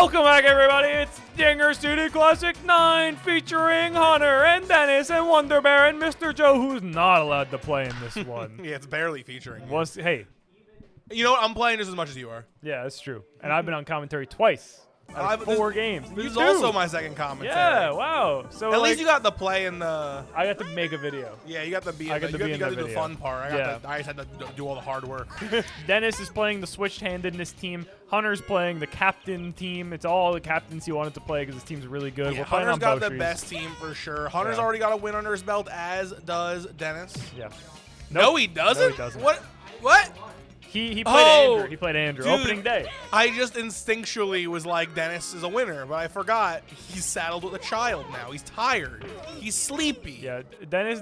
Welcome back, everybody. It's Dinger City Classic 9 featuring Hunter and Dennis and Wonder Bear and Mr. Joe, who's not allowed to play in this one. Yeah, it's barely featuring you. Hey. You know what? I'm playing just as much as you are. Yeah, that's true. And I've been on commentary twice. Out of 4 games. This is too. also my second commentary. Yeah, wow. So at least you got the play and the. I got to make a video. Yeah, you got the I got to be in the do the video. fun part. I just had to do all the hard work. Dennis is playing the switch-handedness team. Hunter's playing the captain team. It's all the captains he wanted to play because his team's really good. Yeah, We're playing Hunter's on got the Bowstrees. best team for sure. Hunter's already got a win under his belt, as does Dennis. Yeah. No, he doesn't. No, he doesn't. What? He played Andrew. He played Andrew. Dude, Opening day. I just instinctually was like, Dennis is a winner, but I forgot he's saddled with a child now. He's tired. He's sleepy. Yeah, Dennis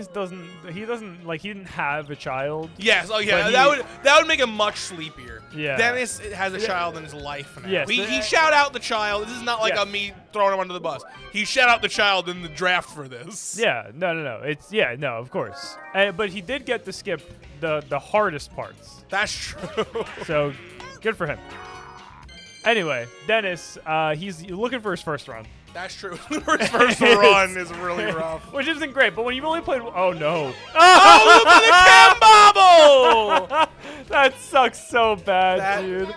doesn't. He didn't have a child. Yes. Oh yeah. But That would make him much sleepier. Yeah. Dennis has a child in his life now. Yes, He shout out the child. This is not like me throwing him under the bus. He shout out the child in the draft for this. Yeah. No. No. Of course. But he did get to skip the hardest parts. That's true. So, good for him. Anyway, Dennis, he's looking for his first run. That's true. His first run is really rough. Which isn't great, but when you've only played... Oh, no. Oh, look at the cam bobble! That sucks so bad, dude.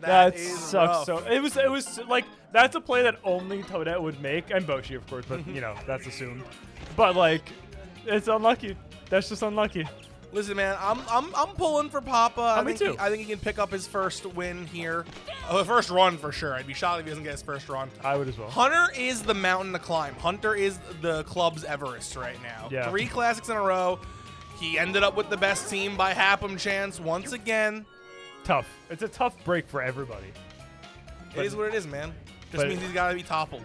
That sucks rough. so... It was like... That's a play that only Toadette would make, and Boshi, of course, but, that's assumed. But, like, it's unlucky. That's just unlucky. Listen, man, I'm pulling for Papa. Me too. I think he can pick up his first win here. First run for sure. I'd be shocked if he doesn't get his first run. I would as well. Hunter is the mountain to climb. Hunter is the club's Everest right now. Yeah. 3 classics in a row. He ended up with the best team by Hapham chance once again. Tough. It's a tough break for everybody. It is what it is, man. Just means he's got to be toppled.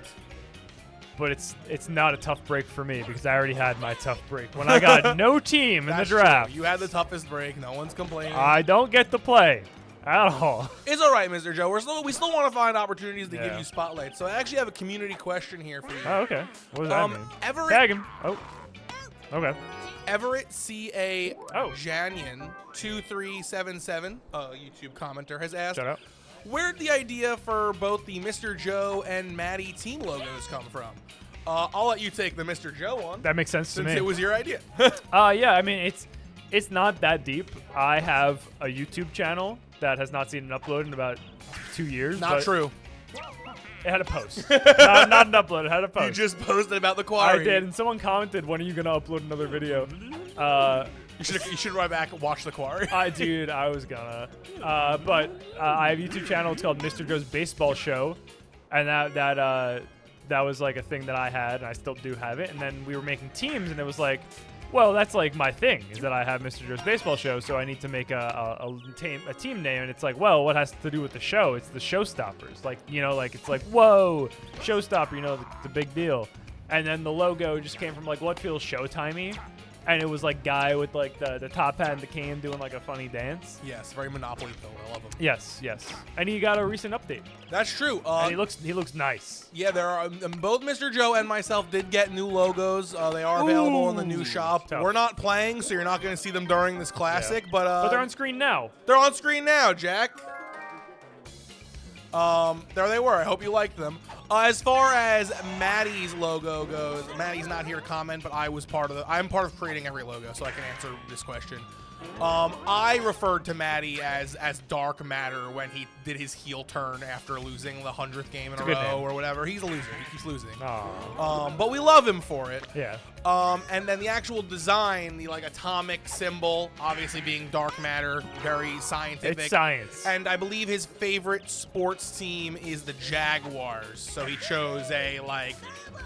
But it's not a tough break for me because I already had my tough break when I got no team in the draft. True. You had the toughest break. No one's complaining. I don't get to play at all. It's all right, Mr. Joe. We still want to find opportunities to give you spotlights. So I actually have a community question here for you. Oh, okay. What does that mean? Everett, Tag him. Oh. Okay. Everett C.A. Oh. Janian 2377, YouTube commenter, has asked, Shut up. where'd the idea for both the Mr. Joe and Maddie team logos come from? I'll let you take the Mr. Joe one. That makes sense to me. Since it was your idea. Yeah, I mean, it's not that deep. I have a YouTube channel that has not seen an upload in about 2 years. Not true. It had a post. not an upload. It had a post. You just posted about the Quarry. I did, and someone commented, when are you going to upload another video? You should run back and watch the Quarry. Dude, I was gonna. But I have a YouTube channel. It's called Mr. Joe's Baseball Show. And that was like a thing that I had, and I still do have it. And then we were making teams, and it was like, well, that's like my thing, is that I have Mr. Joe's Baseball Show, so I need to make a team name. And it's like, well, what has to do with the show? It's the Showstoppers. Like, it's like, whoa, Showstopper, the big deal. And then the logo just came from like what feels Showtimey. And it was like guy with like the top hat and the cane doing like a funny dance. Yes, very Monopoly Phil. I love him. Yes. And he got a recent update. That's true. And he looks nice. Yeah, there are both Mr. Joe and myself did get new logos. They are available in the new shop. Tough. We're not playing, so you're not going to see them during this classic. Yeah. But they're on screen now. They're on screen now, Jack. There they were. I hope you liked them. As far as Maddie's logo goes, Maddie's not here to comment, but I'm part of creating every logo, so I can answer this question. I referred to Maddie as Dark Matter when he did his heel turn after losing the 100th game in a row or whatever. He's a loser. He keeps losing. But we love him for it. Yeah. And then the actual design, the like atomic symbol, obviously being dark matter, very scientific. It's science. And I believe his favorite sports team is the Jaguars. So he chose a like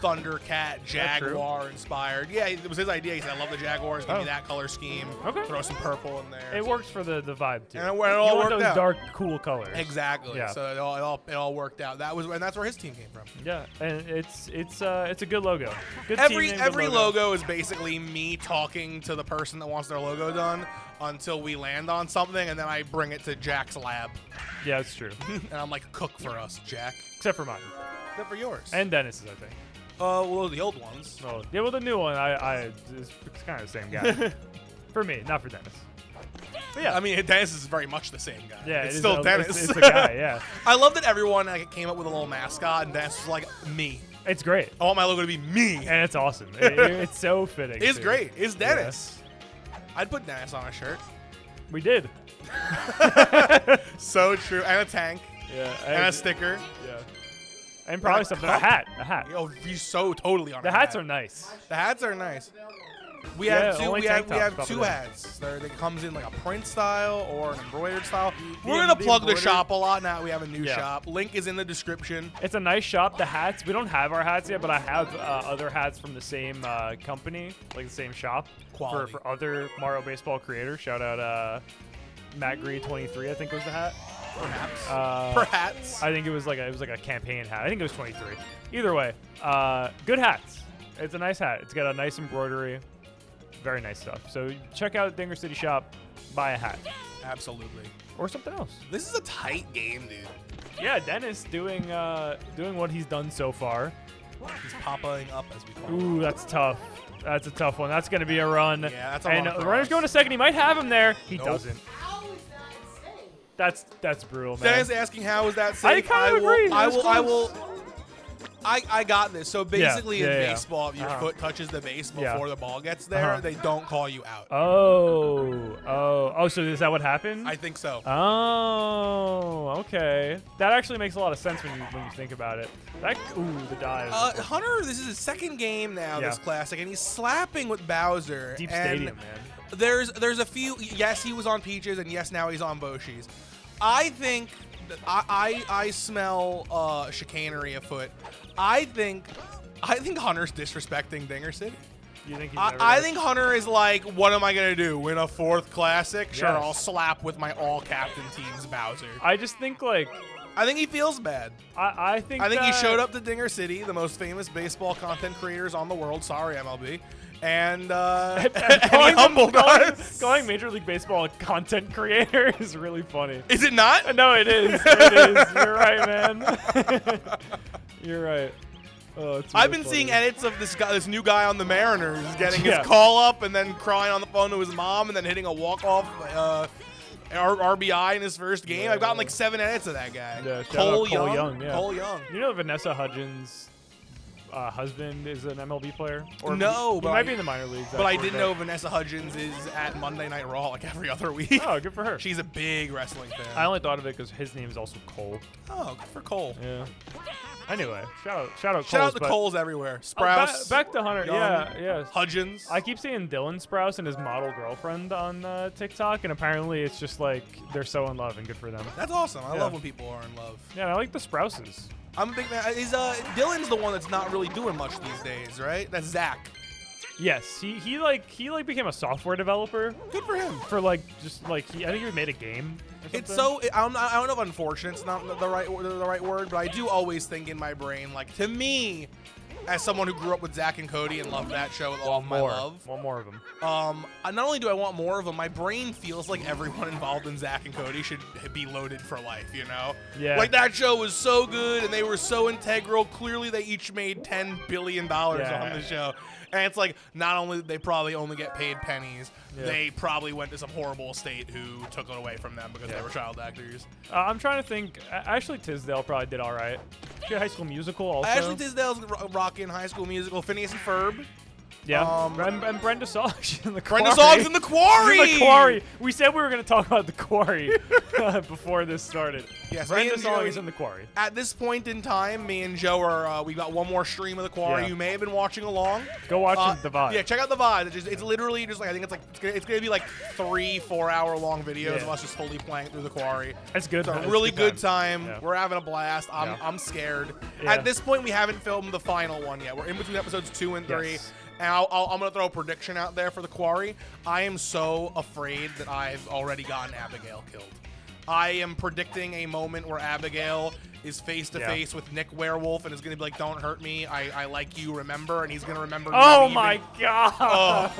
Thundercat Jaguar inspired. Yeah, it was his idea. He said, I love the Jaguars. Give me that color scheme. Okay. Throw some purple in there. It works for the vibe too. And it all worked those out. Dark, cool colors. Exactly. Yeah. So it all worked out. And that's where his team came from. Yeah, and it's a good logo. Good Every team name, good logo is basically me talking to the person that wants their logo done until we land on something, and then I bring it to Jack's lab. Yeah, it's true. And I'm like, cook for us, Jack. Except for mine. Except for yours. And Dennis's, I think. Well, the old ones. Oh, yeah, well, the new one, it's kind of the same guy. For me, not for Dennis. But yeah, I mean, Dennis is very much the same guy. yeah, it's it is still Dennis. It's a guy. Yeah, I love that everyone came up with a little mascot, and Dennis was like, me. it's great. I want my logo to be me. And it's awesome. It's so fitting. It's too. great. It's Dennis. I'd put Dennis on a shirt. We did. So true. And a tank. Yeah. And a sticker. Yeah. And probably a something. cup. A hat. A hat. Oh, he's so totally on The a hats hat. are nice. The hats are nice. We Yeah, have two. only We tank have tops, two probably. hats. That comes in like a print style or an embroidered style. We're the gonna plug the embroidered- shop a lot now. We have a new Yeah. shop. Link is in the description. It's a nice shop. The hats. We don't have our hats yet, but I have other hats from the same company, like the same shop. Quality. For other Mario Baseball creators. Shout out Matt Gree 23. I think was the hat. Perhaps. Perhaps. I think it was like a campaign hat. I think it was 23. Either way, good hats. It's a nice hat. It's got a nice embroidery. Very nice stuff. So check out Dinger City Shop. Buy a hat Absolutely. or something else. This is a tight game, dude. Yeah, Dennis doing what he's done so far. He's popping up as we call it. Ooh, that's tough. That's a tough one. That's going to be a run. Yeah, that's a and run for the runner's us. going to second. He might have him there. He Nope. doesn't. That's brutal, man. Dennis asking how is that safe? kind of agree. I got this. So basically in yeah. baseball, if your Uh-huh. foot touches the base Yeah. before the ball gets there, Uh-huh. they don't call you out. Oh, so is that what happened? I think so. Oh, okay. That actually makes a lot of sense when you think about it. The dive. Hunter, this is his second game now, Yeah. this classic, and he's slapping with Bowser. Deep and stadium, man. There's a few. Yes, he was on Peaches, and yes, now he's on Boshi's. I think that I smell chicanery afoot. I think Hunter's disrespecting Dinger City. You think he's I think Hunter is like, what am I gonna do? Win a fourth classic? Sure, Yes. I'll slap with my all captain team's Bowser. I just think like I think he feels bad. I think I think he that- showed up to Dinger City, the most famous baseball content creators on the world. Sorry, MLB. And, and he humbled us. Calling Major League Baseball a content creator is really funny. Is it not? No, it is. It is. You're right, man. You're right. Oh, it's I've really been seeing funny. edits of this new guy on the Mariners getting Yeah. his call up and then crying on the phone to his mom and then hitting a walk-off RBI in his first game. I've gotten like 7 edits of that guy. Yeah, shout Cole out Cole Young, yeah. Cole Young. You know Vanessa Hudgens' husband is an MLB player? Or No, he but might I- be in the minor leagues. But I actually, didn't know Vanessa Hudgens is at Monday Night Raw like every other week. Oh, good for her. She's a big wrestling fan. I only thought of it because his name is also Cole. Oh, good for Cole. Yeah. Anyway, shout out Shout out Coles, to but- Coles everywhere. Oh, Sprouse. back to Hunter. Young, Yeah. Hudgens. I keep seeing Dylan Sprouse and his model girlfriend on TikTok, and apparently it's just like they're so in love and good for them. That's awesome. I Yeah. love when people are in love. Yeah, I like the Sprouses. I'm a big man. Dylan's the one that's not really doing much these days, right? That's Zach. Yes, he became a software developer Good for him. for like just like I think he made a game. Or It's something. so I don't know if unfortunate's not the right word, but I do always think in my brain, like, to me, as someone who grew up with Zach and Cody and loved that show with all of my love. Want more of them. Not only do I want more of them, my brain feels like everyone involved in Zach and Cody should be loaded for life, you know? Yeah. Like, that show was so good, and they were so integral. Clearly, they each made $10 billion on the show. And it's like, not only did they probably only get paid pennies, Yeah. they probably went to some horrible state who took it away from them because they were child actors. I'm trying to think. Ashley Tisdale probably did all right. She had High School Musical also. Ashley Tisdale's rocking High School Musical. Phineas and Ferb. Yeah. and Brenda Song. She's in the Quarry. Brenda Song's in the Quarry. She's in the Quarry. We said we were going to talk about the Quarry before this started. Yes, Brenda me and Song Joey- is in the Quarry. At this point in time, me and Joe are, we got one more stream of the Quarry. Yeah. You may have been watching along. Go watch the VOD. Yeah, check out the VOD. It's literally just like, I think it's gonna be like 3-4 hour long videos of us just fully playing through the Quarry. It's good. It's a man. really good time. Yeah. We're having a blast. Yeah. I'm scared. Yeah. At this point, we haven't filmed the final one yet. We're in between episodes 2 and 3. Yes. And I'm going to throw a prediction out there for the Quarry. I am so afraid that I've already gotten Abigail killed. I am predicting a moment where Abigail is face to face with Nick Werewolf and is going to be like, "Don't hurt me. I like you, remember?" And he's going to remember me Oh leaving. my god.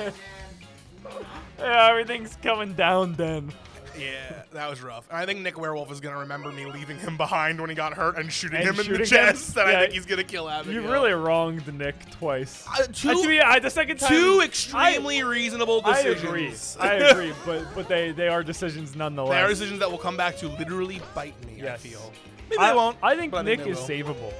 Yeah, everything's coming down then. Yeah, that was rough. And I think Nick Werewolf is going to remember me leaving him behind when he got hurt and shooting him in the shooting chest. him? And Yeah, I think he's going to kill Abigail. You really wronged Nick twice. Two, the second time. two extremely reasonable decisions. I agree, but they are decisions nonetheless. They are decisions that will come back to literally bite me. Yes. I feel. Maybe they won't. I think but Nick they is will. savable.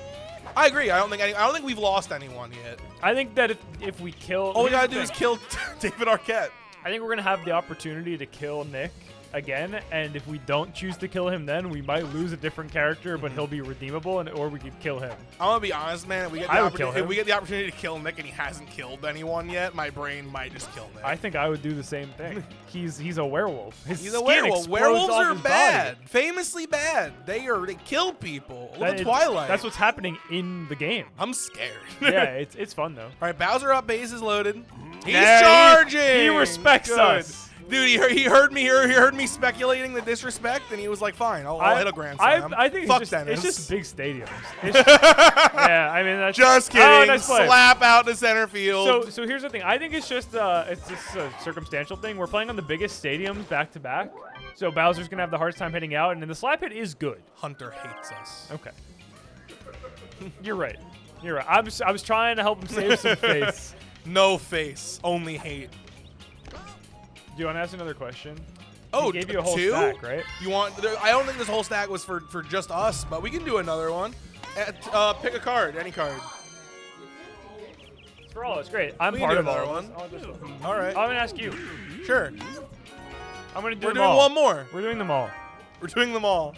I agree. I don't think we've lost anyone yet. I think that if we kill, All we here's gotta the do is thing. kill David Arquette. I think we're gonna have the opportunity to kill Nick again, and if we don't choose to kill him, then we might lose a different character, but he'll be redeemable, or we could kill him. I'm gonna be honest, man. If we get I would kill him. if we get the opportunity to kill Nick and he hasn't killed anyone yet, my brain might just kill Nick. I think I would do the same thing. He's a werewolf. His He's a skin werewolf. explodes Werewolves off are his bad. body. Famously bad. They kill people. Look at That- Twilight. That's what's happening in the game. I'm scared. Yeah, it's fun though. All right, Bowser up, base is loaded. He's Yeah, charging. He respects Good. us. Dude, he heard me speculating the disrespect, and he was like, "Fine, I'll hit a grand slam." I think Fuck it's Dennis. just big stadiums. yeah, I mean that's Just kidding. Oh, nice play. Slap out to center field. So here's the thing. I think it's just a circumstantial thing. We're playing on the biggest stadiums back to back, so Bowser's gonna have the hardest time hitting out, and then the slap hit is good. Hunter hates us. Okay, you're right. You're right. I was trying to help him save some face. No face, only hate. Do you want to ask another question? Oh, he gave you a whole two? stack, right? You want? I don't think this whole stack was for just us, but we can do another one. Pick a card, any card. It's for all. It's great. I'm We can part do of all another of one. this. All right, I'm gonna ask you. sure. I'm gonna do We're them doing all. one more. We're doing them all. We're doing them all.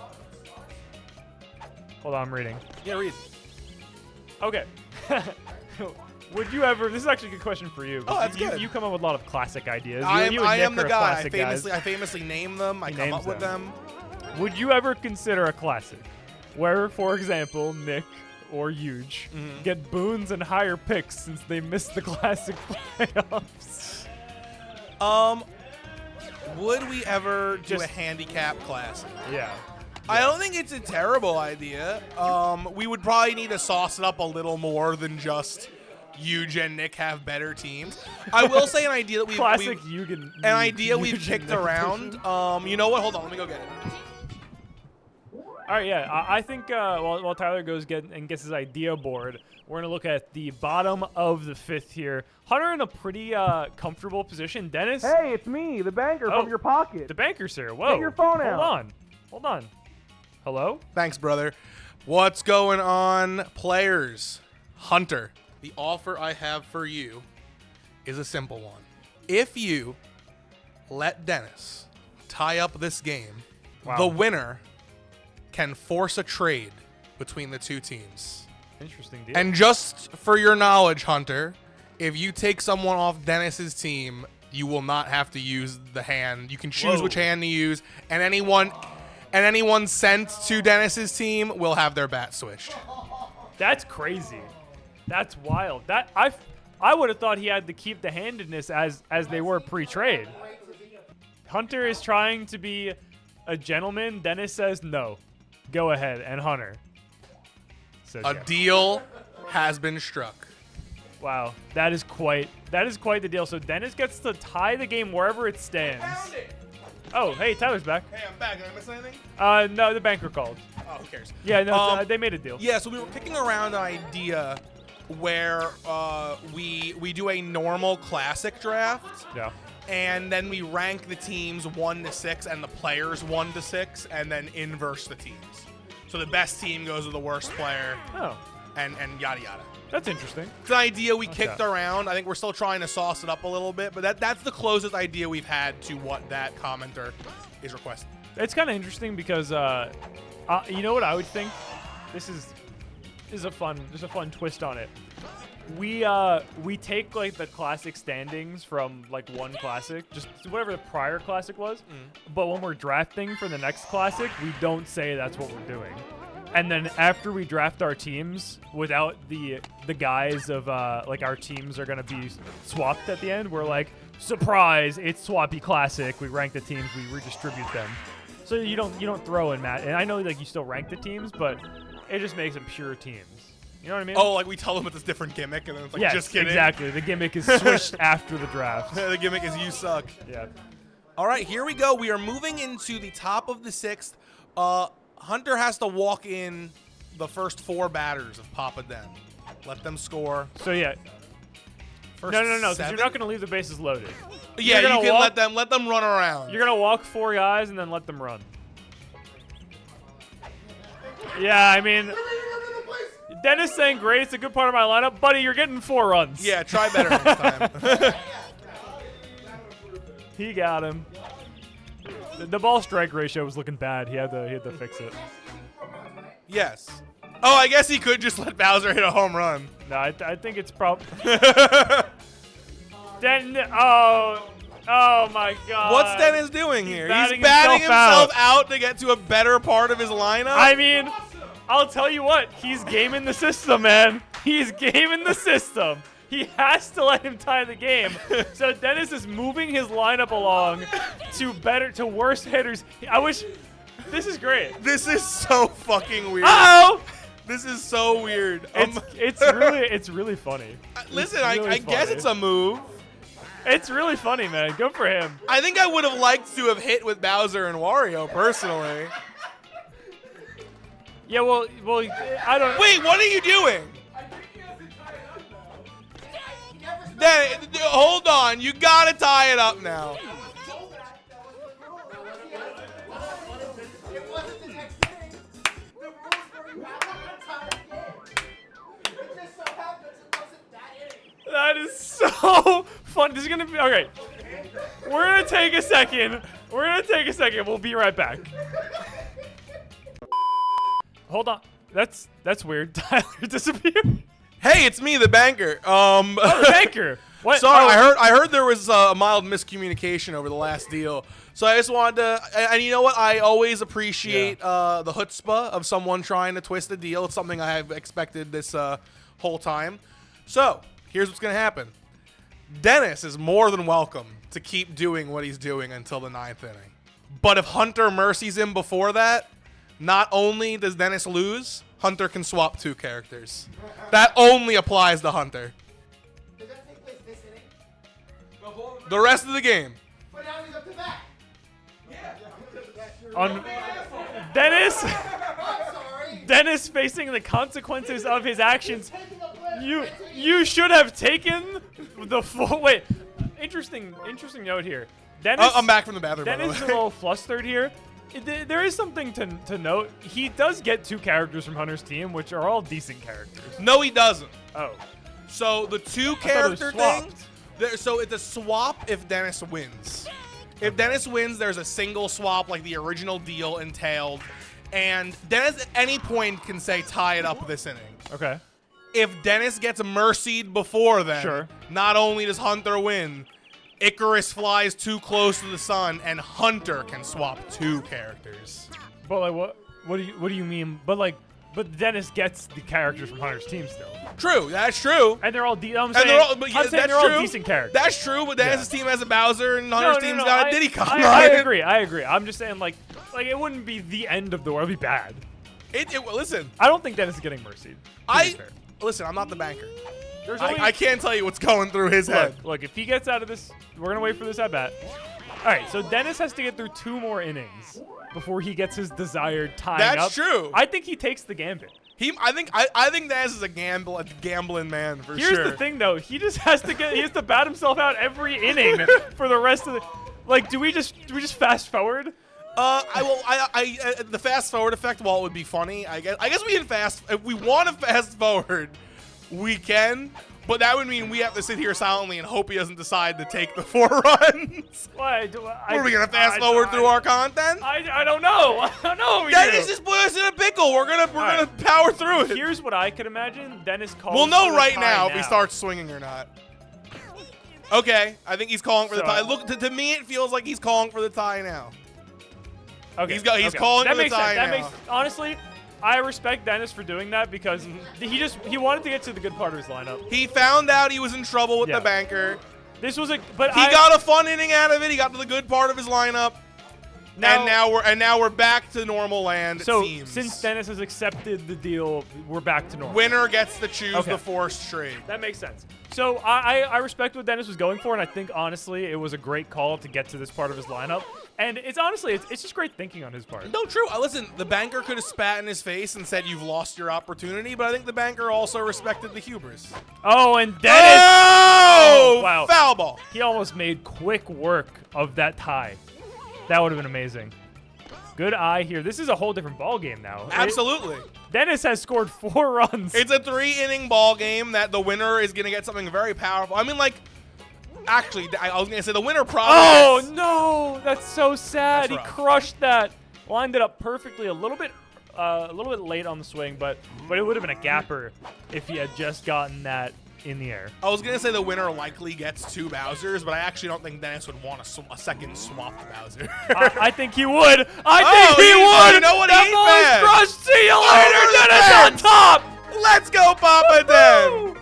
Hold on, I'm reading. Yeah, read. Okay. Would you ever? This is actually a good question for you. Oh, that's you, good. You come up with a lot of classic ideas. I You and am Nick the are guy. classic guys. I famously name them. I He come names up with them. Would you ever consider a classic where, for example, Nick or Huge Mm-hmm. get boons and higher picks since they missed the classic playoffs? Would we ever do Just- a handicap classic? Yeah. I don't think it's a terrible idea. We would probably need to sauce it up a little more than just Huge and Nick have better teams. I will say an idea that we've Classic we've- Huge. an idea we've Huge and kicked Nick around. edition. You know what? Hold on, let me go get it. All right, yeah. I think while Tyler goes gets his idea board, we're gonna look at the bottom of the fifth here. Hunter in a pretty comfortable position. Dennis, Hey, it's me, the banker Oh, from your pocket. the banker's here. Whoa. your phone out. Hold on. Hello. Thanks, brother. What's going on, players? Hunter, the offer I have for you is a simple one. If you let Dennis tie up this game, Wow. the winner can force a trade between the two teams. Interesting deal. And just for your knowledge, Hunter, if you take someone off Dennis's team, you will not have to use the hand. You can choose Whoa. which hand to use, and anyone sent to Dennis's team will have their bat switched. That's crazy. That's wild. That I would have thought he had to keep the handedness as they were pre-trade. Hunter is trying to be a gentleman. Dennis says no. Go ahead, and Hunter says A yes. deal has been struck. Wow, that is quite the deal. So Dennis gets to tie the game wherever it stands. Oh, hey, Tyler's back. Hey, I'm back. Did I miss anything? No, the banker called. Oh, who cares? Yeah, no, Um, they made a deal. Yeah, so we were kicking around an idea where we do a normal classic draft. Yeah. And then we rank the teams 1 to 6 and the players 1 to 6, and then inverse the teams. So the best team goes to the worst player, Oh, and yada yada. that's interesting. It's an idea we Okay. kicked around. I think we're still trying to sauce it up a little bit, but that's the closest idea we've had to what that commenter is requesting. It's kind of interesting because you know what I would think. This is a fun twist on it. We take like the classic standings from like one classic, just whatever the prior classic was. But when we're drafting for the next classic, we don't say that's what we're doing. And then after we draft our teams, without the guise of like our teams are gonna be swapped at the end, we're like, surprise, it's Swappy Classic. We rank the teams, we redistribute them. So you don't throw in Matt. And I know like you still rank the teams, but it just makes them pure teams. You know what I mean? Oh, like we tell them it's a different gimmick, and then it's like, yes, just kidding. exactly. The gimmick is switched after the draft. The gimmick is you suck. Yeah. All right, here we go. We are moving into the top of the 6th. Hunter has to walk in the first 4 batters of Papa Den. Let them score. So yeah. First No, because 7? you're not going to leave the bases loaded. Yeah, You're you gonna can walk- let them run around. You're going to walk 4 guys and then let them run. Yeah, I mean, Dennis saying great. It's a good part of my lineup. Buddy, you're getting 4 runs. Yeah, try better next time. He got him. The ball strike ratio was looking bad. He had to fix it. Yes. Oh, I guess he could just let Bowser hit a home run. No, I think it's probably. Oh my God. What's Dennis doing here? He's batting batting himself himself out to get to a better part of his lineup. I mean, I'll tell you what. He's gaming the system, man. He's gaming the system. He has to let him tie the game. So Dennis is moving his lineup along to worse hitters. I wish. This is great. This is so fucking weird. Uh-oh! This is so weird. It's really funny. Listen, It's really I guess funny. it's a move. It's really funny, man. Good for him. I think I would have liked to have hit with Bowser and Wario personally. Yeah, well, I don't. Wait, what are you doing? Hold on, you gotta tie it up now. That is so fun. This is gonna be okay. We're gonna take a second. We'll be right back. Hold on. That's weird. Tyler disappeared. Hey, it's me, the banker. Oh, the banker. What? Sorry, Oh, I heard there was a mild miscommunication over the last deal. So I just wanted to, and you know what? I always appreciate the chutzpah of someone trying to twist the deal. It's something I have expected this whole time. So here's what's gonna happen. Dennis is more than welcome to keep doing what he's doing until the 9th inning. But if Hunter mercies him before that, not only does Dennis lose, Hunter can swap 2 characters. That only applies to Hunter. Does that take place this inning? The rest of the game. But now he's up to bat. Dennis. I'm sorry. Dennis facing the consequences of his actions. Taking a blip. You should have taken the full. Wait. Interesting note here. Dennis. I'm back from the bathroom. By the Dennis is a way. little flustered here. There is something to note. He does get 2 characters from Hunter's team, which are all decent characters. No, he doesn't. Oh. So the 2 thought it was character thing. swapped. So it's a swap if Dennis wins. If Dennis wins, there's a single swap like the original deal entailed. And Dennis at any point can say tie it up this inning. Okay. If Dennis gets mercied before then, Sure. not only does Hunter win, Icarus flies too close to the sun, and Hunter can swap 2 characters. But like, what do you mean? But Dennis gets the characters from Hunter's team still, True, that's true. and they're all. I'm And saying, they're all, but yeah, I'm saying that's they're true. all decent characters. That's true, but Dennis' team has a Bowser, and No, Hunter's no, team's no, got a Diddy Kong. I right? agree. I'm just saying, like it wouldn't be the end of the world. It'd be bad. Listen, I don't think Dennis is getting mercied. listen. I'm not the banker. There's only, I can't tell you what's going through his head. Look, if he gets out of this, we're gonna wait for this at bat. All right, so Dennis has to get through 2 more innings before he gets his desired tying up. That's true. I think he takes the gambit. I think Dennis is a gambling man for Here's sure. the thing, though. He just has to bat himself out every inning for the rest of the. Like, do we just fast forward? The fast forward effect, while it would be funny, I guess we can fast. If we want to fast forward, we can. But that would mean we have to sit here silently and hope he doesn't decide to take the 4 runs. Why? Are we gonna fast forward through our content? I don't know. I don't know. What we Dennis do. just put us in a pickle. We're gonna right. power through it. Here's what I could imagine. Dennis calls. We'll for know the right tie now if he starts swinging or not. Okay, I think he's calling for the So- tie. Look, to me, it feels like he's calling for the tie now. Okay. He's okay. calling that for the makes tie sense. That now. makes honestly, I respect Dennis for doing that because he wanted to get to the good part of his lineup. He found out he was in trouble with Yeah. the banker. This was but He got a fun inning out of it. He got to the good part of his lineup. now, and now we're back to normal land. So it seems. since Dennis has accepted the deal, we're back to normal. Winner gets to choose Okay. the 4th straight. That makes sense. So I respect what Dennis was going for, and I think honestly it was a great call to get to this part of his lineup. And it's honestly it's just great thinking on his part. No, true. Listen, the banker could have spat in his face and said you've lost your opportunity, but I think the banker also respected the hubris. Oh, and Dennis! Oh, wow! Foul ball. He almost made quick work of that tie. That would have been amazing. Good eye here. This is a whole different ball game now. Absolutely. Dennis has scored 4 runs. It's a 3-inning ball game that the winner is going to get something very powerful. I mean, like, actually, I was going to say the winner probably. Oh, no. That's so sad. That's He rough. crushed that. Lined it up perfectly. A little bit late on the swing, but it would have been a gapper if he had just gotten that in the air. I was going to say the winner likely gets 2 Bowsers, but I actually don't think Dennis would want a second swapped Bowser. I think he would. I think he would. You know what? That He ain't ball bad. is crushed. See you later, Over the Dennis on fence. top. Let's go, Papa Den. Woo!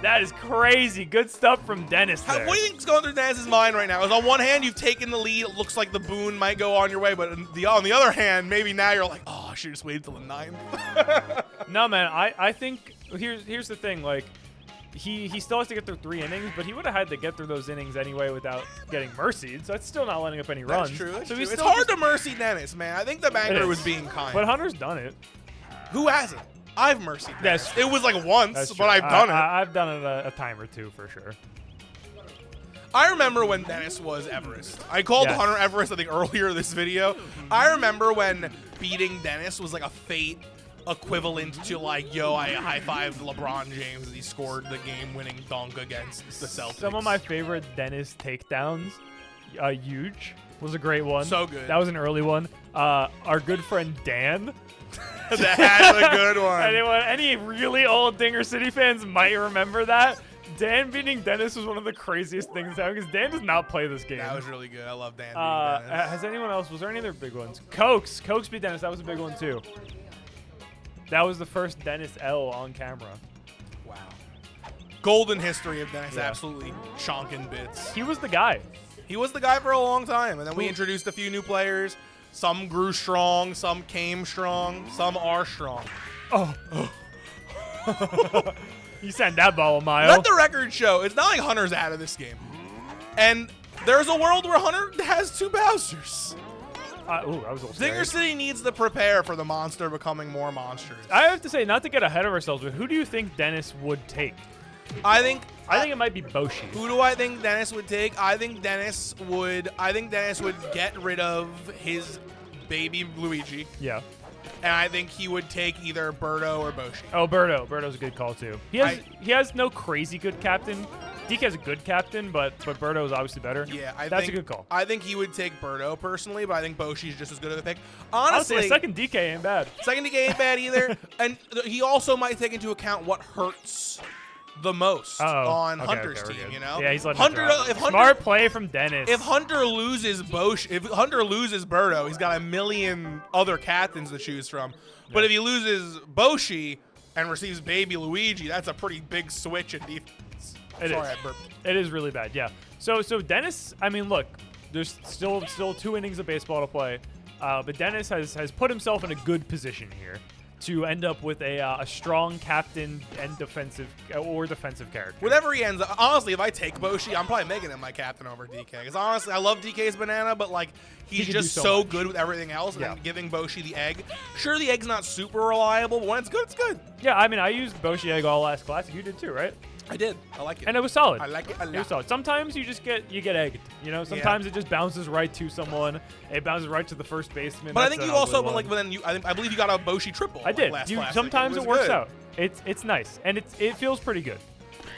That is crazy. Good stuff from Dennis there. What do you think is going through Dennis's mind right now? Is on one hand, you've taken the lead. It looks like the boon might go on your way, but on the other hand, maybe now you're like, oh, I should just wait till the 9th. No, man. I think here's the thing. Like, he still has to get through 3 innings, but he would have had to get through those innings anyway without getting mercied. So that's still not letting up any runs. That's true. That's so true. he's It's still hard just- to mercy Dennis, man. I think the It banker is. was being kind. But Hunter's done it. Who hasn't? I've mercied Dennis. That's It was like once, That's but true. I've done it. I've done it a time or two for sure. I remember when Dennis was Everest. I called Yes. Hunter Everest, I think, earlier this video. I remember when beating Dennis was like a fate equivalent to like, yo, I high-fived LeBron James as he scored the game-winning dunk against the Celtics. Some of my favorite Dennis takedowns, huge, was a great one. So good. That was an early one. Our good friend Dan. That's a good one. Any really old Dinger City fans might remember that. Dan beating Dennis was one of the craziest things ever because Dan does not play this game. That was really good. I love Dan beating Dennis. Has anyone else? Was there any other big ones? Cokes beat Dennis. That was a big one too. That was the first Dennis L on camera. Wow. Golden history of Dennis, Yeah. absolutely chonking bits. He was the guy. He was the guy for a long time, and then we introduced a few new players. Some grew strong, some came strong, some are strong. Oh. You sent that ball a mile. Let the record show, it's not like Hunter's out of this game. And there's a world where Hunter has 2 Bowsers. Ooh, that was a little Dinger scary. City needs to prepare for the monster becoming more monstrous. I have to say, not to get ahead of ourselves, but who do you think Dennis would take? I think it might be Boshi. Who do I think Dennis would take? I think Dennis would get rid of his baby Luigi. Yeah. And I think he would take either Birdo or Boshi. Oh, Birdo. Birdo's a good call too. He has no crazy good captain. DK has a good captain, but Birdo is obviously better. Yeah, that's a good call. I think he would take Birdo personally, but I think Boshi's just as good of a pick. Honestly, Honestly, a second DK ain't bad. second DK ain't bad either. And he also might take into account what hurts the most on Hunter's we're team. good. You know, Yeah, he's letting Hunter. it drop. If Hunter, Smart play from Dennis. If Hunter loses Birdo, he's got a million other captains to choose from. But if he loses Boshi and receives baby Luigi, that's a pretty big switch in defense. It Sorry, is. I burped. It is really bad. Yeah. So Dennis. I mean, look. There's still 2 innings of baseball to play, but Dennis has put himself in a good position here to end up with a strong captain and defensive character. Whatever he ends up, honestly, if I take Boshi, I'm probably making him my captain over DK. Because honestly, I love DK's banana, but like he's can do just so so much. good with everything else. Yeah. And then giving Boshi the egg. Sure, the egg's not super reliable, but when it's good, it's good. Yeah, I mean, I used Boshi Egg all last classic. You did too, right? I did. I like it. And it was solid. I like it a It was lot. solid. Sometimes you just get egged. You know, sometimes it just bounces right to someone. It bounces right to the first baseman. But I That's think an you also, ugly but like, one. but then I believe you got a Boshi triple. I did. Last You, classic. sometimes it was works good. out. It's nice, and it feels pretty good.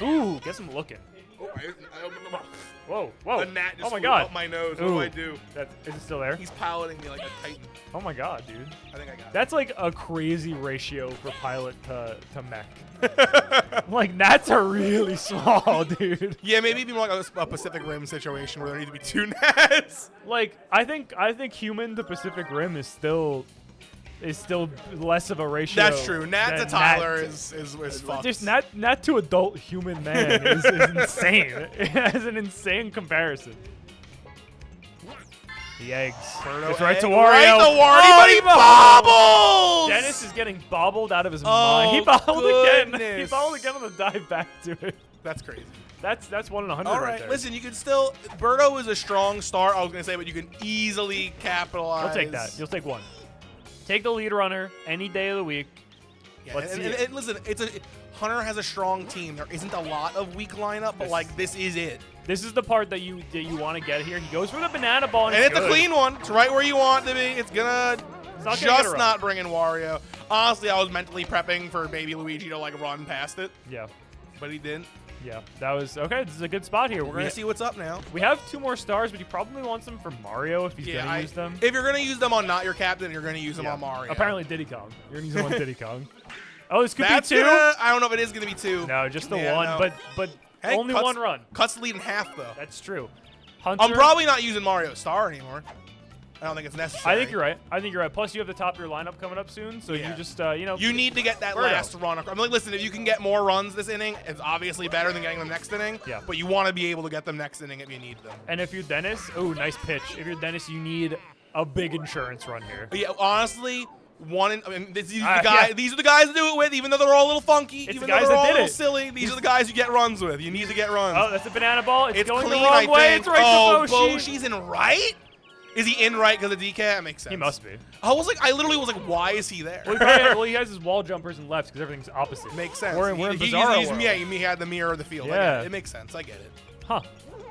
Ooh, guess I'm looking. Oh, I opened them up. Whoa, whoa! A gnat just oh my flew god! up my nose. What Ooh. do I do? Is it still there? He's piloting me like a titan. Oh my god, dude! I think I got it. That's like a crazy ratio for pilot to mech. Like gnats are really small, dude. Yeah, maybe it'd be more like a Pacific Rim situation where there need to be 2 gnats. Like I think human to Pacific Rim is still less of a ratio. That's true. Nat to than Tyler Nat is fucked. just Nat to adult human man is insane. It has an insane comparison. The eggs. It's right to Wario. Right to Wario, Oh, but he bobbles! Dennis is getting bobbled out of his mind. He bobbled again. He goodness. bobbled again on the dive back to it. That's crazy. That's 1 in 100 All right right, there. listen, you can still. Birdo is a strong start. I was gonna say, but you can easily capitalize. You'll take that. You'll take 1. Take the lead runner any day of the week. Yeah, Let's and, see and, it. and listen, Hunter has a strong team. There isn't a lot of weak lineup, but like this is it. This is the part that you want to get here. He goes for the banana ball, and, And it's a good. clean one. It's right where you want it to be. It's gonna It's not gonna get a just run. not bring in Wario. Honestly, I was mentally prepping for Baby Luigi to like run past it, Yeah, but he didn't. yeah. That was okay. This is a good spot here. We're gonna see what's up now. We have 2 more stars, but he probably wants them for Mario if he's gonna use them. If you're gonna use them on not your captain, you're gonna use them on Mario. Apparently Diddy Kong. You're gonna use them on Diddy Kong. Oh, this could That's be 2. I don't know if it is gonna be 2. No, just the Yeah, 1. no. But Hey, only cuts- 1 run. Cuts the lead in half though. That's true. Hunter. I'm probably not using Mario Star anymore. I don't think it's necessary. I think you're right. I think you're right. Plus, you have the top of your lineup coming up soon, so Yeah. you just you know. You need to get that Birdo. last run. I'm like, listen, if you can get more runs this inning, it's obviously better than getting them next inning. Yeah. But you want to be able to get them next inning if you need them. And if you're Dennis, oh, nice pitch. If you're Dennis, you need a big insurance run here. But yeah, honestly, these Yeah. are the guys to do it with, even though they're all a little funky, It's even the guys though they're that all a did little it. silly. These are the guys you get runs with. You need to get runs. Oh, that's a banana ball. It's going clean, the wrong I way. think. It's right oh, to Boshi. Boshi's in right? Is he in right because of DK? That makes sense. He must be. I literally was like, why is he there? Well, he has his wall jumpers and lefts because everything's opposite. Makes sense. We're in He- Bizarro he's- world. yeah, he had the mirror of the field. I get Yeah. it. It makes sense. I get it. Huh.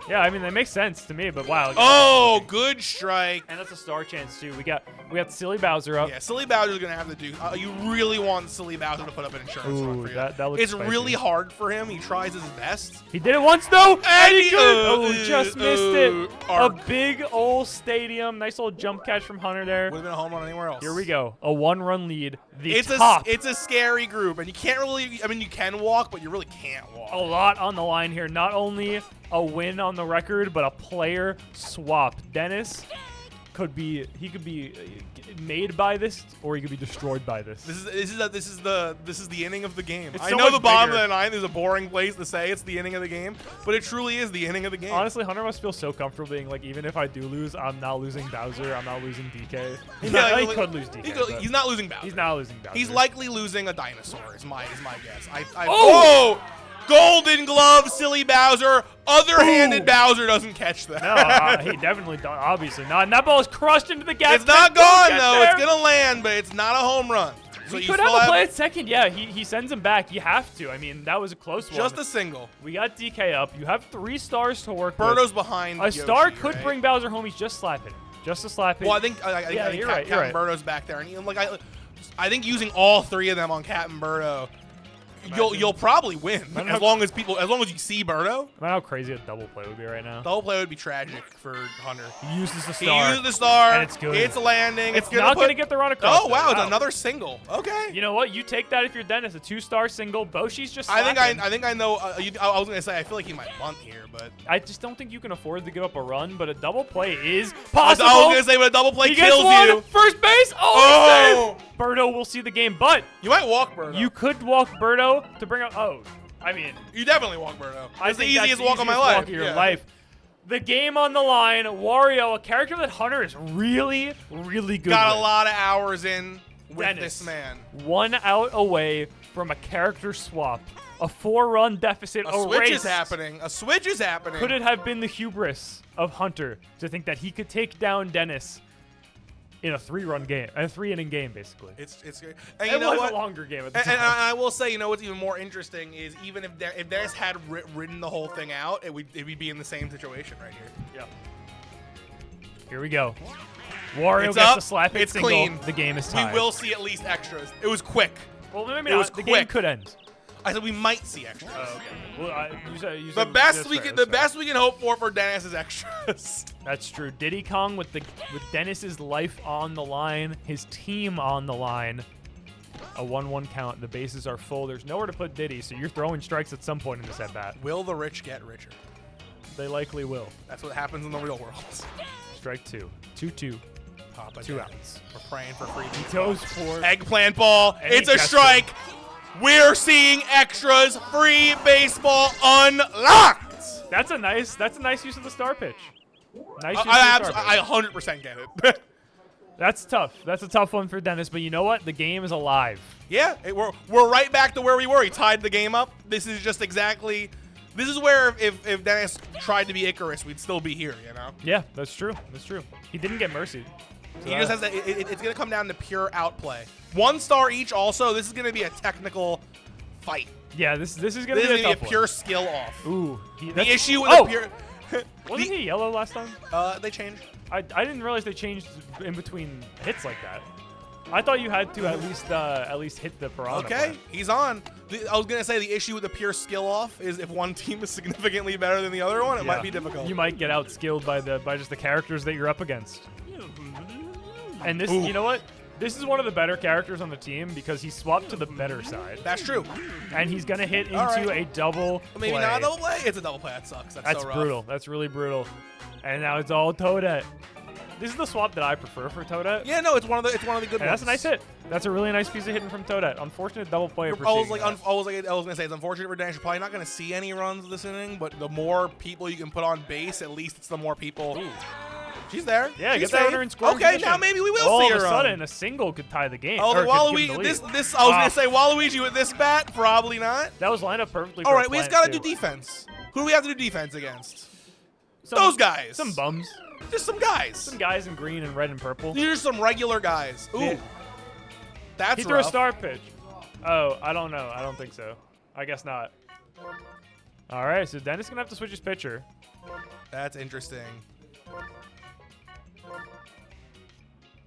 Yeah, I mean, that makes sense to me, but wow. Oh, good strike. And that's a star chance, too. We got Silly Bowser up. Yeah, Silly Bowser's gonna have to do. You really want Silly Bowser to put up an insurance run Ooh, for you. that looks it's spicy. really hard for him. He tries his best. He did it once, though. And he could. Oh, he just missed it. A arc. big old stadium. Nice little jump catch from Hunter there. Would have been a home run anywhere else. Here we go. A 1-run lead. The It's top. it's a scary group, and you can't really. I mean, you can walk, but you really can't walk. A lot on the line here. Not only a win on the record, but a player swap. Dennis could be made by this, or he could be destroyed by this. This is the inning of the game. It's I so know much the bottom bigger. of the ninth is a boring place to say it's the inning of the game, but it truly is the inning of the game. Honestly, Hunter must feel so comfortable being like, even if I do lose, I'm not losing Bowser. I'm not losing DK. He's Yeah, not, he like- could lose DK. but he's not losing Bowser. He's not losing Bowser. He's likely losing a dinosaur. Is my guess. Oh! Oh! Golden glove, Silly Bowser. Other-handed Ooh. Bowser doesn't catch that. No, he definitely don't. Obviously not. And that ball is crushed into the gap. It's not Don't gone get though. there. It's gonna land, but it's not a home run. So He you could still have a play at second. Yeah, he sends him back. You have to. I mean, that was a close one. just a single. We got DK up. You have 3 stars to work Birdo's with. behind. A star Yoshi, could right? bring Bowser home. He's just slapping. Just a slapping. Well, I think Yeah, you're right, you're Captain right. Birdo's back there, and I think using all 3 of them on Captain Birdo, you'll probably win Imagine as long as you see Birdo. Imagine how crazy a double play would be right now. The whole play would be tragic for Hunter. He uses the He star. used the star. And it's good. It's landing. It's gonna not put, going to get the run across. Oh wow! though. It's another single. Okay. You know what? You take that if you're Dennis. A 2-star single. Boshi's just. I Slapping. think I know. I was gonna say I feel like he might bunt here, but I just don't think you can afford to give up a run. But a double play is I possible. was gonna say when a double play he gets kills one. you, First base. Oh! Oh, he saved. Birdo will see the game, but you might walk Birdo. you could walk Birdo to bring up. Oh, I mean, You definitely walk Birdo. I It's the think that's easiest walk of my easiest life. walk of your Yeah. life. The game on the line. Wario, a character that Hunter is really, really good. Got with. a lot of hours in with Dennis. this man. 1 out away from a character swap. A 4-run deficit A switch erased. is happening. A switch is happening. Could it have been the hubris of Hunter to think that he could take down Dennis in a 3-run game, a 3-inning game, basically? It's great. And It you know was what? a longer game at the And time. I will say, you know what's even more interesting is even if Dennis had ridden the whole thing out, it would be in the same situation right here. Yeah. Here we go. Wario It's gets up. a slap hit It's single. clean. The game is We tied. will see at least extras. It was quick. Well, maybe it not. was The game quick. could end. I said we might see extras. Oh, okay. Well, you said The that's best fair, we can that's fair. best we can hope for Dennis is extras. That's true. Diddy Kong with Dennis's life on the line, his team on the line. A 1-1 count. The bases are full. There's nowhere to put Diddy, so you're throwing strikes at some point in this at bat. Will the rich get richer? They likely will. That's what happens in the real world. Strike 2. 2-2. Papa 2 Dad. outs. We're praying for free. He goes for. Eggplant ball. And he It's a gets strike. We're seeing extras. Free baseball unlocked. That's a nice use of the star pitch. Nice use of the star I pitch. 100% get it. That's tough. That's a tough one for Dennis. But you know what? The game is alive. Yeah, we're right back to where we were. He tied the game up. This is just exactly This is where if Dennis tried to be Icarus, we'd still be here, you know? Yeah, that's true. That's true. He didn't get mercy. He just has that. It's going to come down to pure outplay. 1 star each also. This is going to be a technical fight. Yeah, this is gonna This be is a going tough to be a pure skill off. one. Ooh, The issue with oh! the pure... Wasn't he yellow last time? They changed. I didn't realize they changed in between hits like that. I thought you had to at least hit the piranha. Okay, part. he's on. I was gonna say the issue with the pure skill off is if one team is significantly better than the other one, it might Yeah. be difficult. You might get outskilled by just the characters that you're up against. And this, Ooh. you know what? This is one of the better characters on the team because he swapped to the better side, That's true. and he's gonna hit into All right. a double Maybe play. not a double play. It's a double play. That sucks. That's so rough. brutal. That's really brutal. And now it's all Toadette. This is the swap that I prefer for Toadette. Yeah, no, it's one of the good And ones. that's a nice hit. That's a really nice piece of hitting from Toadette. Unfortunate double play. I was gonna say it's unfortunate for Dennis. You're probably not gonna see any runs this inning, but the more people you can put on base, at least it's the more people. Ooh. She's there. Yeah, She's get that safe. runner in scoring Okay, position. now maybe we will All see of her a run. sudden, a single could tie the game. Oh, or the could give Waluigi. him the lead. This. I was gonna say Waluigi with this bat, probably not. That was lined up perfectly. All for right, a we just plant, gotta too. do defense. Who do we have to do defense against? Some- Those guys. Some bums. Just some guys. Some guys in green and red and purple. These are some regular guys. Ooh, Yeah. that's He threw a rough. star pitch. Oh, I don't know. I don't think so. I guess not. All right, so Dennis gonna have to switch his pitcher. That's interesting.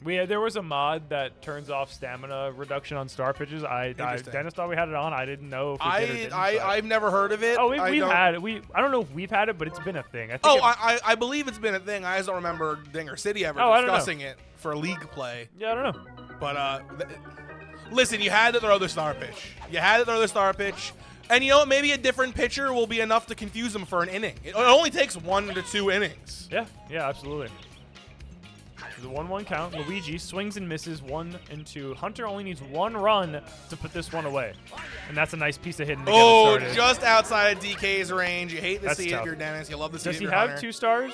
There was a mod that turns off stamina reduction on star pitches. Interesting. Dennis thought we had it on. I didn't know if we did or didn't. but- I've never heard of it. Oh, I we've don't- had it. I don't know if we've had it, but it's been a thing. I think Oh, it- I believe it's been a thing. I just don't remember Dinger City ever Oh, I don't know. discussing it for league play. yeah, I don't know. But listen, you had to throw the star pitch. You had to throw the star pitch. And you know what? Maybe a different pitcher will be enough to confuse him for an inning. It only takes 1 to 2 innings. Yeah, absolutely. The 1-1 count. Luigi swings and misses 1 and 2. Hunter only needs 1 run to put this one away, and that's a nice piece of hitting to get it Oh, started. just outside of DK's range. You hate to That's see it tough. if you're Dennis. You love to see Does it he if you're have Hunter. 2 stars?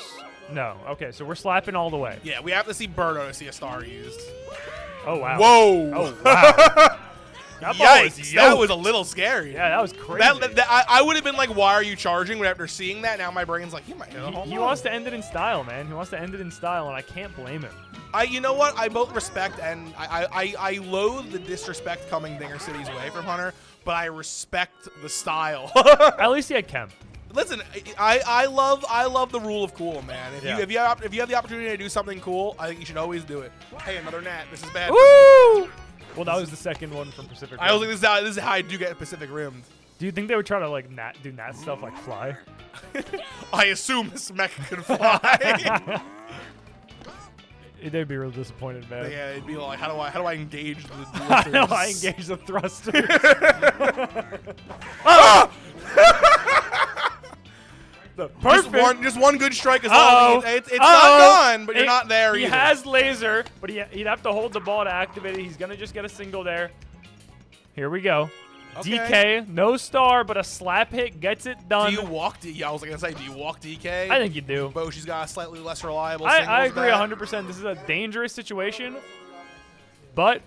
No. Okay, so we're slapping all the way. Yeah, we have to see Birdo to see a star used. Oh wow. Whoa. Oh wow. That ball was Yikes. That yoked. was a little scary. Yeah, that was crazy. I would have been like, why are you charging? But after seeing that, now my brain's like, he might hit a home He run. wants to end it in style, man. He wants to end it in style, and I can't blame him. You know what? I both respect and I loathe the disrespect coming Dinger City's way from Hunter, but I respect the style. At least he had Kemp. Listen, I love the rule of cool, man. If Yeah. you have the opportunity to do something cool, I think you should always do it. Hey, another gnat. This is bad. Woo! Well, that was the second one from Pacific Rim. I was like, this is how I do get Pacific Rimmed. Do you think they would try to like do gnat stuff like fly? I assume this mech could fly. They'd be real disappointed, man. Yeah, it'd be like, how do I engage the How do I blisters? engage the thrusters? Perfect. Just one good strike is Uh-oh. all. It's not Uh-oh. gone, but you're not there He either. has laser, but he'd have to hold the ball to activate it. He's going to just get a single there. Here we go. Okay. DK, no star, but a slap hit gets it done. Do you walk? Yeah, I was gonna say, do you walk DK? I think you do. Boshi's got a slightly less reliable. I singles agree bat. 100%. This is a dangerous situation. But,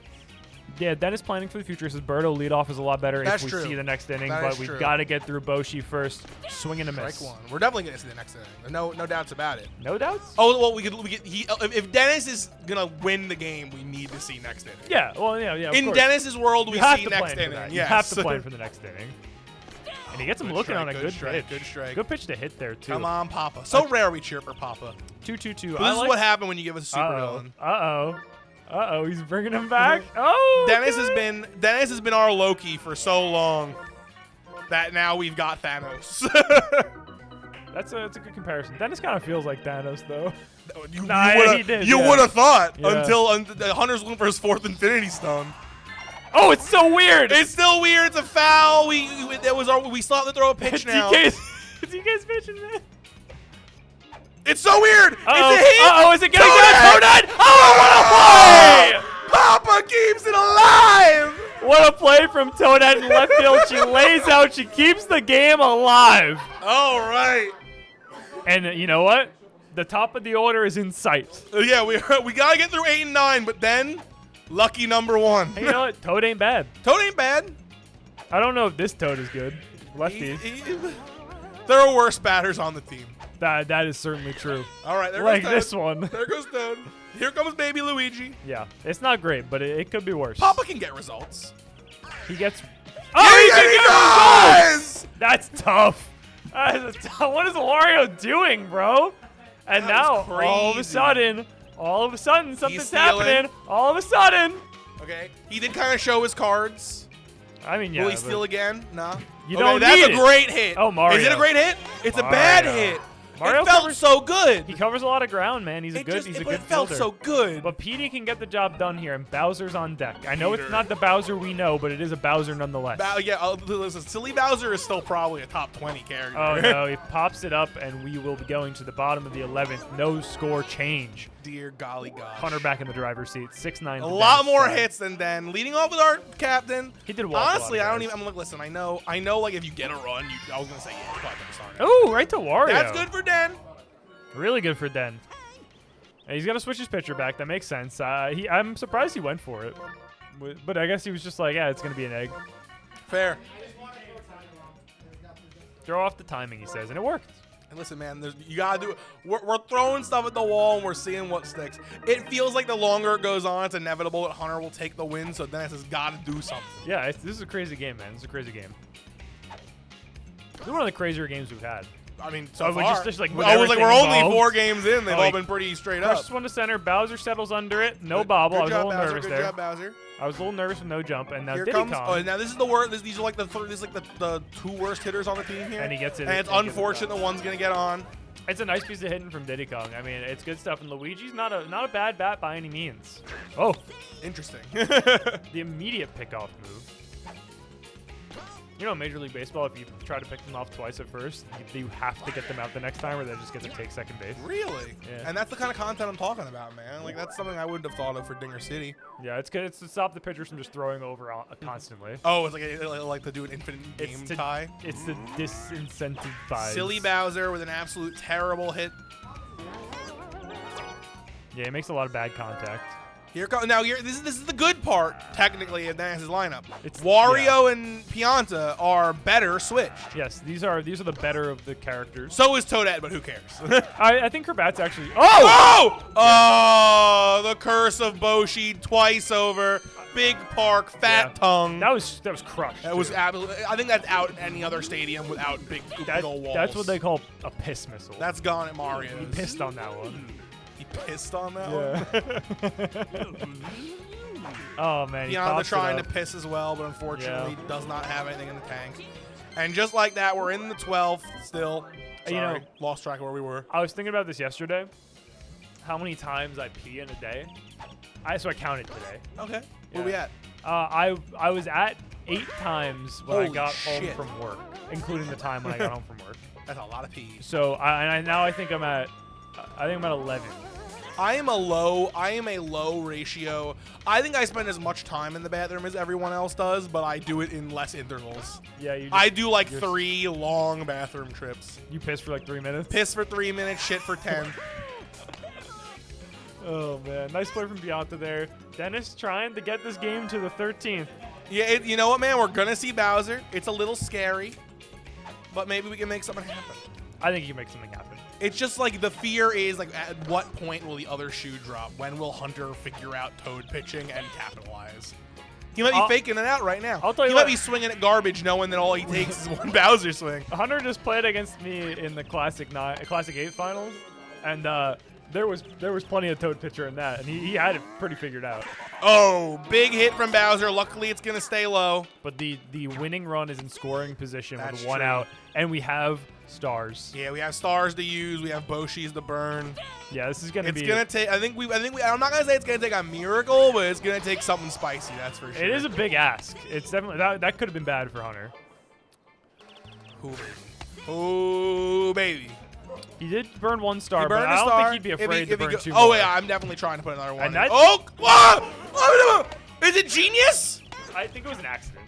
yeah, Dennis planning for the future says Birdo leadoff is a lot better That's if we true. see the next inning. That But is we've true. got to get through Boshi first. Swing and a miss. Strike one. We're definitely gonna see the next inning. No doubts about it. No doubts? Oh well, if Dennis is gonna win the game, we need to see next inning. Yeah, well, yeah. Of In course. Dennis's world, we You have see to next plan for inning. that. Yes. You have to plan for the next inning. And he gets him Good looking strike, on a good good strike, pitch. good strike. Good pitch to hit there, too. Come on, Papa. So rare we cheer for Papa. 2-2-2. This is what happened when you give us a super villain. Uh-oh. He's bringing him back. Oh, Dennis okay. has been our Loki for so long that now we've got Thanos. That's a good comparison. Dennis kind of feels like Thanos, though. you Nah, yeah, woulda- he did, You yeah. would have thought Yeah. until the Hunter's looking for his 4th Infinity Stone. Oh, it's so weird. It's still weird. It's a foul. We still have to throw a pitch now. DK's pitching, man. It's so weird. Uh-oh. It's a hit. Uh-oh, is it getting Toadette! good? Toadette! Oh, what a play! Papa keeps it alive. What a play from Toadette in left field. She lays out. She keeps the game alive. All right. And you know what? The top of the order is in sight. Yeah, we gotta get through 8 and 9, but then lucky number 1. Hey, you know what? Toad ain't bad. Toad ain't bad. I don't know if this Toad is good. Lefty. There are worse batters on the team. That is certainly true. All right, there Like goes Toad. this one. There goes Toad. Here comes baby Luigi. Yeah, it's not great, but it could be worse. Papa can get results. He gets. Oh, he can get results! does! That's tough. That is what is Wario doing, bro? And That now, was all of a crazy. sudden, something's stealing. happening. All of a sudden. Okay, he did kind of show his cards. I mean, yeah. Will he but steal again? Nah. You Okay, don't that's need a it. great hit. Oh, Mario. Is it a great hit? It's a bad Mario. hit. Mario it felt covers- so good. He covers a lot of ground, man. He's a good It felt fielder. so good. But Petey can get the job done here, and Bowser's on deck. I know Peter. it's not the Bowser we know, but it is a Bowser nonetheless. Listen, Silly Bowser is still probably a top 20 character. Oh no, he pops it up, and we will be going to the bottom of the 11th. No score change. Dear golly gosh. Hunter back in the driver's seat. 6-9. A lot more hits than Den. Leading off with our captain. He did walk a lot Honestly, of I don't guys. even. I'm like, listen. I know. Like if you get a run, I was gonna say yeah, but sorry. Oh, right to Wario. That's good for Den. Really good for Den. And he's gonna switch his pitcher back. That makes sense. I'm surprised he went for it, but I guess he was just like, yeah, it's gonna be an egg. Fair. Throw off the timing, he says, and it worked. And listen, man, you gotta do it. We're throwing stuff at the wall and we're seeing what sticks. It feels like the longer it goes on, it's inevitable that Hunter will take the win. So Dennis has got to do something. Yeah, this is a crazy game, man. This is a crazy game. This is one of the crazier games we've had. I mean, so we far. just, like, with I was like, everything we're only involved. 4 games in. They've Oh, all he been pretty straight up. First one to center. Bowser settles under it. No bobble. I was a little nervous good there. job, Bowser. I was a little nervous with no jump, and now Here Diddy comes. Kong. Oh, now this is the worst. These are like the 2 worst hitters on the team here. And he gets it. And it's and gets it unfortunate done. the one's gonna get on. It's a nice piece of hitting from Diddy Kong. I mean, it's good stuff. And Luigi's not a bad bat by any means. Oh, Interesting. the immediate pickoff move. You know, Major League Baseball, if you try to pick them off twice at first, you have to get them out the next time, or they just get to take second base. Really? Yeah. And that's the kind of content I'm talking about, man. Like that's something I wouldn't have thought of for Dinger City. Yeah, it's good. It's to stop the pitchers from just throwing over constantly. Oh, it's like to do an infinite game It's to tie. It's to disincentivize. Silly Bowser with an absolute terrible hit. Yeah, he makes a lot of bad contact. Here comes now. This is the good part, technically, of Dennis's lineup. It's- Wario and Pianta are better switched. Yes, these are the better of the characters. So is Toadette, but who cares? I think her bat's actually. Oh! Oh, the curse of Boshi twice over. Big park, fat Yeah. tongue. That was crushed. That was too. absolutely. I think that's out in any other stadium without big old walls. That's what they call a piss missile. That's gone at Mario's. He pissed on that one. He pissed on that one. Oh man, he Pianta pops it trying to up. piss as well, but unfortunately Yeah. does not have anything in the tank. And just like that, we're in the 12th still. Sorry, You know- lost track of where we were. I was thinking about this yesterday. How many times I pee in a day? So I counted today. Okay, where Yeah. we at? I was at 8 times when I Holy got shit. home from work, including the time when I got home from work. That's a lot of peas. So now I think I'm at 11. I am a low ratio. I think I spend as much time in the bathroom as everyone else does, but I do it in less intervals. Yeah, you. I do like you're- 3 long bathroom trips. You piss for like 3 minutes. Piss for 3 minutes, shit for 10. Oh man, nice play from Pianta there. Dennis trying to get this game to the 13th. Yeah, you know what, man? We're gonna see Bowser. It's a little scary, but maybe we can make something happen. I think you can make something happen. It's just like the fear is like at what point will the other shoe drop? When will Hunter figure out Toad pitching and capitalize? He might be I'll- faking it out right now. I'll tell you he might what. be swinging at garbage, knowing that all he takes is one Bowser swing. Hunter just played against me in the Classic 8 finals, and there was plenty of Toad pitcher in that, and he had it pretty figured out. Oh, big hit from Bowser. Luckily, it's gonna stay low. But the winning run is in scoring position That's with 1 true. out, and we have stars. Yeah, we have stars to use. We have Boshi's to burn. Yeah, this is gonna It's be. gonna take. I think we. I'm not gonna say it's gonna take a miracle, but it's gonna take something spicy. That's for sure. It is a big ask. It's definitely that could have been bad for Hunter. Oh, baby. He did burn 1 star, He but burned I a don't star. think he'd be afraid to burn 2 Oh, more. yeah, I'm definitely trying to put another one And in. that- Oh, whoa! Is it genius? I think it was an accident.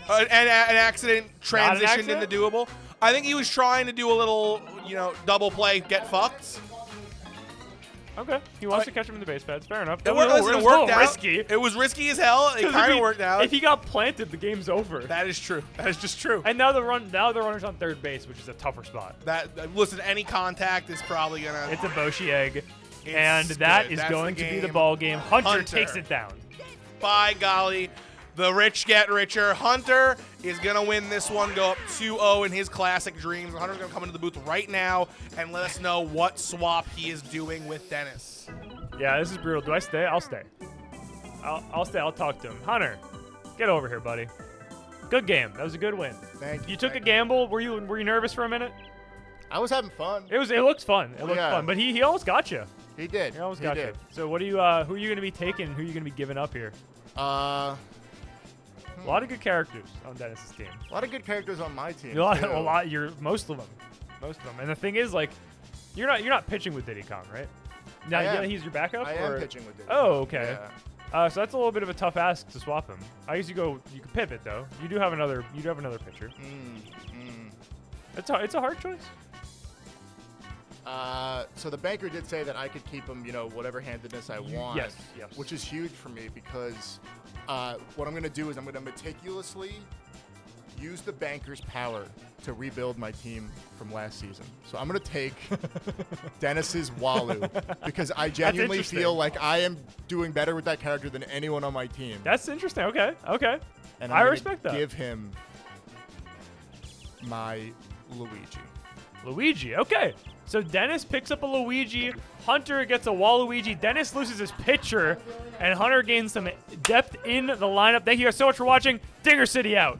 An accident transitioned accident? into doable. I think he was trying to do a little, double play, get fucked. Okay. He wants to catch him in the base pads. Fair enough. It, That worked, was a listen, it little- worked little out. risky. It was risky as hell. It 'Cause kind if of worked out. If he got planted, the game's over. That is true. That is just true. And now the runner's on third base, which is a tougher spot. Listen, any contact is probably gonna. It's a Boshi egg, It's and that good. is That's going the to be the game. ball game. Hunter Hunter. takes it down. By golly, the rich get richer. Hunter is gonna win this one. Go up 2-0 in his classic dreams. Hunter's gonna come into the booth right now and let us know what swap he is doing with Dennis. Yeah, this is brutal. Do I stay? I'll stay. I'll stay. I'll talk to him. Hunter, get over here, buddy. Good game. That was a good win. Thank you. You took a thank gamble. Were you nervous for a minute? I was having fun. It looked fun. It looked Yeah. fun. But he almost got you. He did. He almost he got did. you. So what do you who are you gonna be taking? Who are you gonna be giving up here? A A lot of good characters on Dennis's team. lot of good characters on my team. A lot. too. You're most of them. Most of them. And the thing is, like, you're not pitching with Diddy Kong, right? Now, I am. yeah, he's your backup. I or? am pitching with it. Oh, okay. Yeah. So that's a little bit of a tough ask to swap him. I guess you could pivot though. You do have another pitcher. It's a hard choice. So the banker did say that I could keep him, whatever handedness I want. Yes. Which is huge for me because what I'm going to do is I'm going to meticulously use the banker's power to rebuild my team from last season. So I'm going to take Dennis's Walu because I genuinely interesting. feel like I am doing better with that character than anyone on my team. That's interesting. Okay. Okay. And I I'm gonna respect that. Give him my Luigi. Luigi. Okay. So Dennis picks up a Luigi. Hunter gets a Waluigi. Dennis loses his pitcher, and Hunter gains some depth in the lineup. Thank you guys so much for watching. Dinger City out.